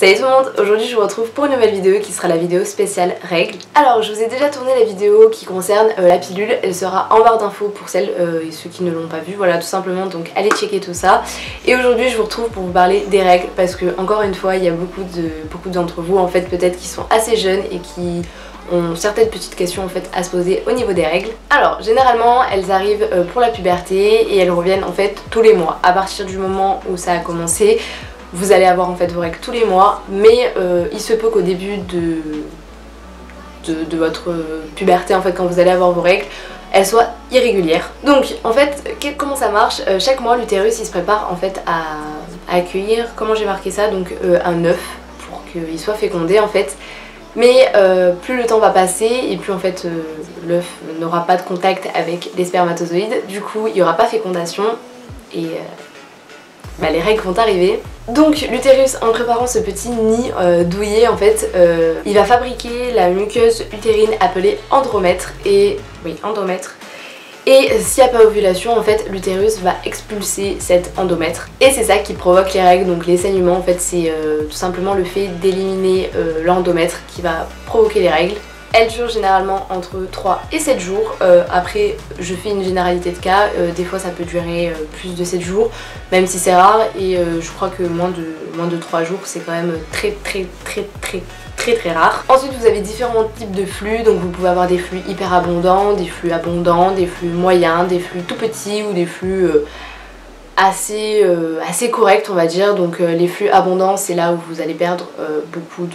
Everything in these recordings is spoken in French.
Salut tout le monde, aujourd'hui je vous retrouve pour une nouvelle vidéo qui sera la vidéo spéciale règles. Alors je vous ai déjà tourné la vidéo qui concerne la pilule, elle sera en barre d'infos pour celles et ceux qui ne l'ont pas vue, voilà tout simplement, donc allez checker tout ça. Et aujourd'hui je vous retrouve pour vous parler des règles parce que encore une fois il y a beaucoup d'entre vous en fait peut-être qui sont assez jeunes et qui ont certaines petites questions en fait à se poser au niveau des règles. Alors généralement elles arrivent pour la puberté et elles reviennent en fait tous les mois. À partir du moment où ça a commencé, vous allez avoir en fait vos règles tous les mois, mais il se peut qu'au début de votre puberté en fait, quand vous allez avoir vos règles, elles soient irrégulières. Donc en fait comment ça marche, chaque mois l'utérus il se prépare en fait à accueillir, comment j'ai marqué ça, donc un œuf pour qu'il soit fécondé en fait. Mais plus le temps va passer et plus en fait l'œuf n'aura pas de contact avec les spermatozoïdes, du coup il n'y aura pas fécondation et les règles vont arriver. Donc l'utérus, en préparant ce petit nid douillet en fait, il va fabriquer la muqueuse utérine appelée andromètre. Et oui, andromètre. Et s'il n'y a pas ovulation en fait, l'utérus va expulser cet endomètre. Et c'est ça qui provoque les règles, donc les saignements en fait c'est tout simplement le fait d'éliminer l'endomètre qui va provoquer les règles. Elles durent généralement entre 3 et 7 jours. Après, je fais une généralité de cas. Des fois, ça peut durer plus de 7 jours, même si c'est rare. Et je crois que moins de 3 jours, c'est quand même très rare. Ensuite, vous avez différents types de flux. Donc, vous pouvez avoir des flux hyper abondants, des flux moyens, des flux tout petits ou des flux assez correct on va dire. Donc les flux abondants c'est là où vous allez perdre beaucoup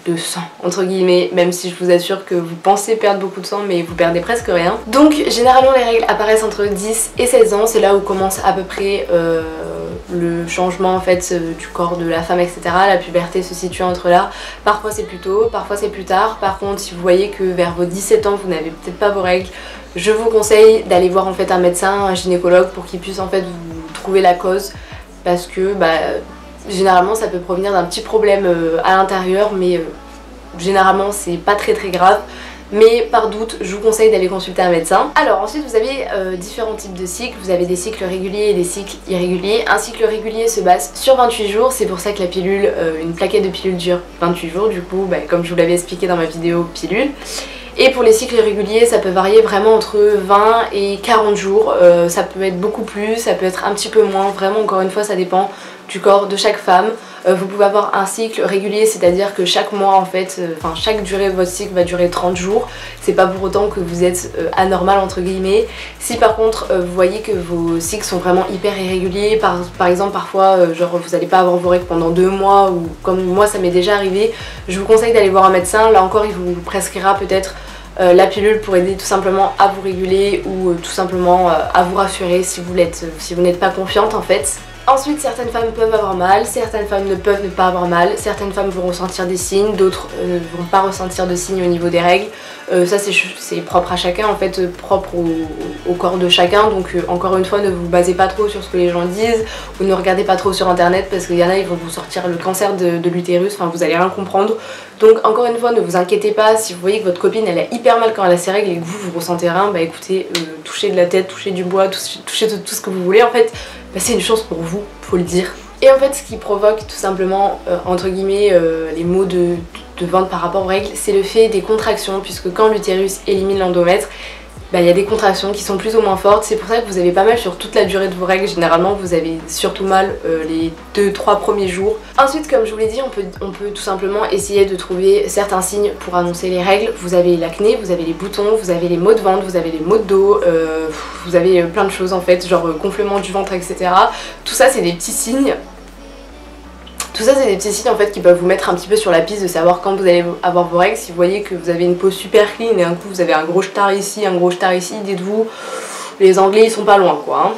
de sang entre guillemets, même si je vous assure que vous pensez perdre beaucoup de sang mais vous perdez presque rien. Donc généralement les règles apparaissent entre 10 et 16 ans, c'est là où commence à peu près le changement en fait du corps de la femme, etc. La puberté se situe entre là. Parfois c'est plus tôt, parfois c'est plus tard. Par contre si vous voyez que vers vos 17 ans vous n'avez peut-être pas vos règles, je vous conseille d'aller voir en fait un médecin, un gynécologue pour qu'il puisse en fait vous trouver la cause, parce que généralement ça peut provenir d'un petit problème à l'intérieur, mais généralement c'est pas très grave. Mais par doute, je vous conseille d'aller consulter un médecin. Alors ensuite vous avez différents types de cycles. Vous avez des cycles réguliers et des cycles irréguliers. Un cycle régulier se base sur 28 jours. C'est pour ça que la pilule, une plaquette de pilule dure 28 jours du coup, comme je vous l'avais expliqué dans ma vidéo pilule. Et pour les cycles irréguliers, ça peut varier vraiment entre 20 et 40 jours. Ça peut être beaucoup plus, ça peut être un petit peu moins. Vraiment, encore une fois, ça dépend du corps de chaque femme. Vous pouvez avoir un cycle régulier, c'est-à-dire que chaque mois, en fait, chaque durée de votre cycle va durer 30 jours. C'est pas pour autant que vous êtes anormal, entre guillemets. Si par contre, vous voyez que vos cycles sont vraiment hyper irréguliers, par exemple, parfois, genre, vous n'allez pas avoir vos règles pendant 2 mois, ou comme moi, ça m'est déjà arrivé, je vous conseille d'aller voir un médecin. Là encore, il vous prescrira peut-être la pilule pour aider tout simplement à vous réguler ou tout simplement à vous rassurer si vous n'êtes pas confiante en fait. Ensuite, certaines femmes peuvent avoir mal, certaines femmes ne peuvent ne pas avoir mal, certaines femmes vont ressentir des signes, d'autres ne vont pas ressentir de signes au niveau des règles. Ça c'est propre à chacun en fait, propre au corps de chacun, donc encore une fois ne vous basez pas trop sur ce que les gens disent ou ne regardez pas trop sur internet parce qu'il y en a ils vont vous sortir le cancer de l'utérus, enfin vous allez rien comprendre. Donc encore une fois ne vous inquiétez pas, si vous voyez que votre copine elle a hyper mal quand elle a ses règles et que vous ressentez rien, écoutez, touchez de la tête, touchez du bois, touchez tout ce que vous voulez en fait. C'est une chance pour vous, faut le dire. Et en fait ce qui provoque tout simplement entre guillemets les maux de ventre par rapport aux règles, c'est le fait des contractions, puisque quand l'utérus élimine l'endomètre, il y a des contractions qui sont plus ou moins fortes. C'est pour ça que vous avez pas mal sur toute la durée de vos règles. Généralement vous avez surtout mal les 2-3 premiers jours. Ensuite comme je vous l'ai dit, on peut tout simplement essayer de trouver certains signes pour annoncer les règles. Vous avez l'acné, vous avez les boutons, vous avez les maux de ventre, vous avez les maux de dos, vous avez plein de choses en fait, genre gonflement du ventre, etc. Tout ça c'est des petits signes. Tout ça c'est des petits signes en fait qui peuvent vous mettre un petit peu sur la piste de savoir quand vous allez avoir vos règles. Si vous voyez que vous avez une peau super clean et un coup vous avez un gros star ici, un gros star ici, dites-vous, les Anglais ils sont pas loin quoi.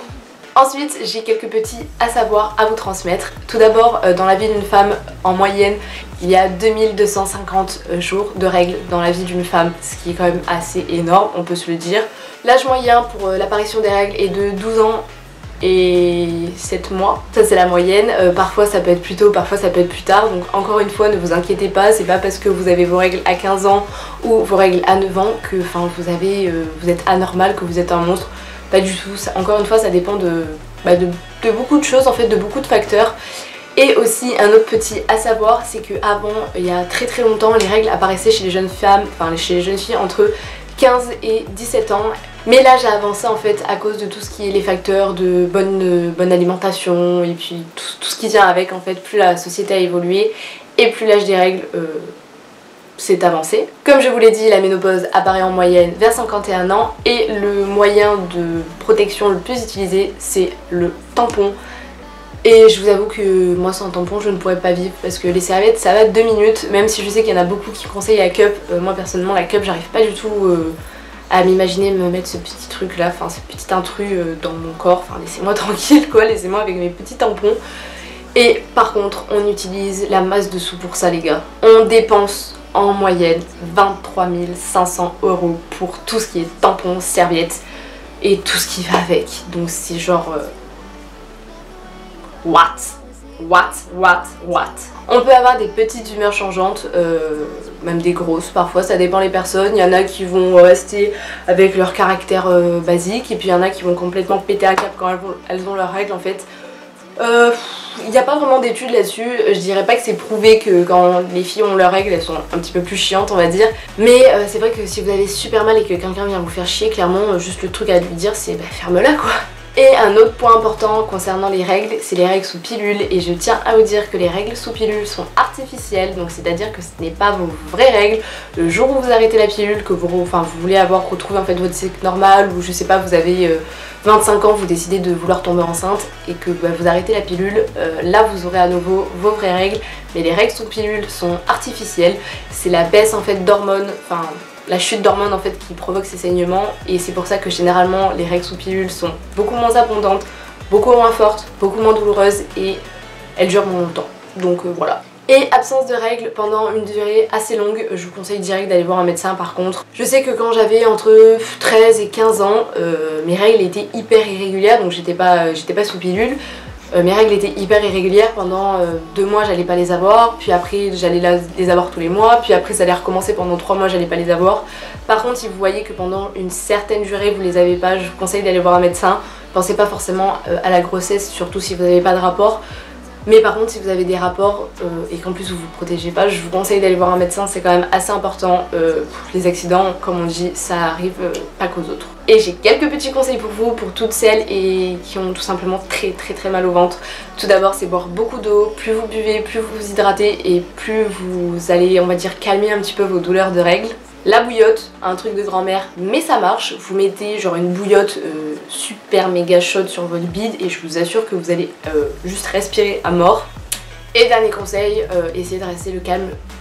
Ensuite j'ai quelques petits à savoir à vous transmettre. Tout d'abord dans la vie d'une femme en moyenne il y a 2250 jours de règles dans la vie d'une femme, ce qui est quand même assez énorme, on peut se le dire. L'âge moyen pour l'apparition des règles est de 12 ans et 7 mois, ça c'est la moyenne. Parfois ça peut être plus tôt, parfois ça peut être plus tard, donc encore une fois ne vous inquiétez pas, c'est pas parce que vous avez vos règles à 15 ans ou vos règles à 9 ans que vous êtes anormal, que vous êtes un monstre, pas du tout. Encore une fois ça dépend de beaucoup de choses en fait, de beaucoup de facteurs. Et aussi un autre petit à savoir, c'est que avant, il y a très longtemps, les règles apparaissaient chez les jeunes femmes, enfin chez les jeunes filles entre 15 et 17 ans. Mais là j'ai avancé en fait à cause de tout ce qui est les facteurs de bonne alimentation et puis tout ce qui vient avec en fait. Plus la société a évolué et plus l'âge des règles s'est avancé. Comme je vous l'ai dit, la ménopause apparaît en moyenne vers 51 ans et le moyen de protection le plus utilisé c'est le tampon. Et je vous avoue que moi sans tampon je ne pourrais pas vivre parce que les serviettes ça va 2 minutes, même si je sais qu'il y en a beaucoup qui conseillent la cup. Moi personnellement la cup j'arrive pas du tout à m'imaginer me mettre ce petit truc là, enfin ce petit intrus dans mon corps, enfin laissez-moi tranquille quoi, laissez-moi avec mes petits tampons. Et par contre on utilise la masse de sous pour ça les gars. On dépense en moyenne 23 500 € pour tout ce qui est tampons, serviettes et tout ce qui va avec. Donc c'est genre... What? On peut avoir des petites humeurs changeantes, même des grosses parfois, ça dépend les personnes. Il y en a qui vont rester avec leur caractère basique et puis il y en a qui vont complètement péter un cap quand elles ont leurs règles en fait. Il n'y a pas vraiment d'études là-dessus, je dirais pas que c'est prouvé que quand les filles ont leurs règles elles sont un petit peu plus chiantes on va dire. Mais c'est vrai que si vous avez super mal et que quelqu'un vient vous faire chier, clairement juste le truc à lui dire c'est bah, ferme-la quoi. Et un autre point important concernant les règles, c'est les règles sous pilule. Et je tiens à vous dire que les règles sous pilule sont artificielles, donc c'est à dire que ce n'est pas vos vraies règles. Le jour où vous arrêtez la pilule, que vous voulez retrouver en fait votre cycle normal, ou je sais pas, vous avez 25 ans, vous décidez de vouloir tomber enceinte et que bah, vous arrêtez la pilule, là vous aurez à nouveau vos vraies règles. Mais les règles sous pilule sont artificielles, c'est la baisse en fait d'hormones, la chute d'hormones en fait qui provoque ces saignements, et c'est pour ça que généralement les règles sous pilule sont beaucoup moins abondantes, beaucoup moins fortes, beaucoup moins douloureuses et elles durent moins longtemps. Donc voilà. Et absence de règles pendant une durée assez longue, je vous conseille direct d'aller voir un médecin par contre. Je sais que quand j'avais entre 13 et 15 ans, mes règles étaient hyper irrégulières, donc j'étais pas sous pilule. Mes règles étaient hyper irrégulières, pendant 2 mois j'allais pas les avoir, puis après j'allais les avoir tous les mois, puis après ça allait recommencer pendant 3 mois j'allais pas les avoir. Par contre si vous voyez que pendant une certaine durée vous les avez pas, je vous conseille d'aller voir un médecin. Pensez pas forcément à la grossesse, surtout si vous n'avez pas de rapport. Mais par contre si vous avez des rapports et qu'en plus vous vous protégez pas, je vous conseille d'aller voir un médecin, c'est quand même assez important. Les accidents comme on dit ça arrive pas qu'aux autres. Et j'ai quelques petits conseils pour vous, pour toutes celles qui ont tout simplement très mal au ventre. Tout d'abord c'est boire beaucoup d'eau, plus vous buvez, plus vous vous hydratez et plus vous allez on va dire calmer un petit peu vos douleurs de règles. La bouillotte, un truc de grand-mère, mais ça marche. Vous mettez genre une bouillotte super méga chaude sur votre bide et je vous assure que vous allez juste respirer à mort. Et dernier conseil, essayez de rester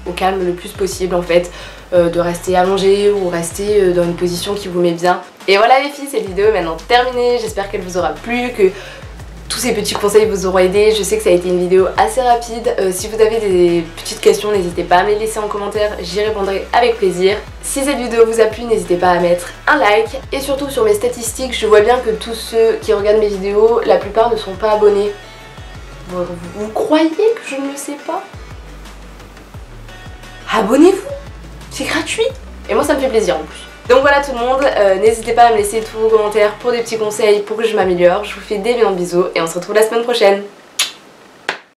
au calme le plus possible en fait. De rester allongé ou rester dans une position qui vous met bien. Et voilà les filles, cette vidéo est maintenant terminée. J'espère qu'elle vous aura plu, que tous ces petits conseils vous auront aidé. Je sais que ça a été une vidéo assez rapide. Si vous avez des petites questions, n'hésitez pas à me les laisser en commentaire, j'y répondrai avec plaisir. Si cette vidéo vous a plu, n'hésitez pas à mettre un like. Et surtout sur mes statistiques, je vois bien que tous ceux qui regardent mes vidéos, la plupart ne sont pas abonnés. Vous croyez que je ne le sais pas? Abonnez-vous, c'est gratuit. Et moi ça me fait plaisir en plus. Donc voilà tout le monde, n'hésitez pas à me laisser tous vos commentaires pour des petits conseils pour que je m'améliore. Je vous fais d'énormes bisous et on se retrouve la semaine prochaine.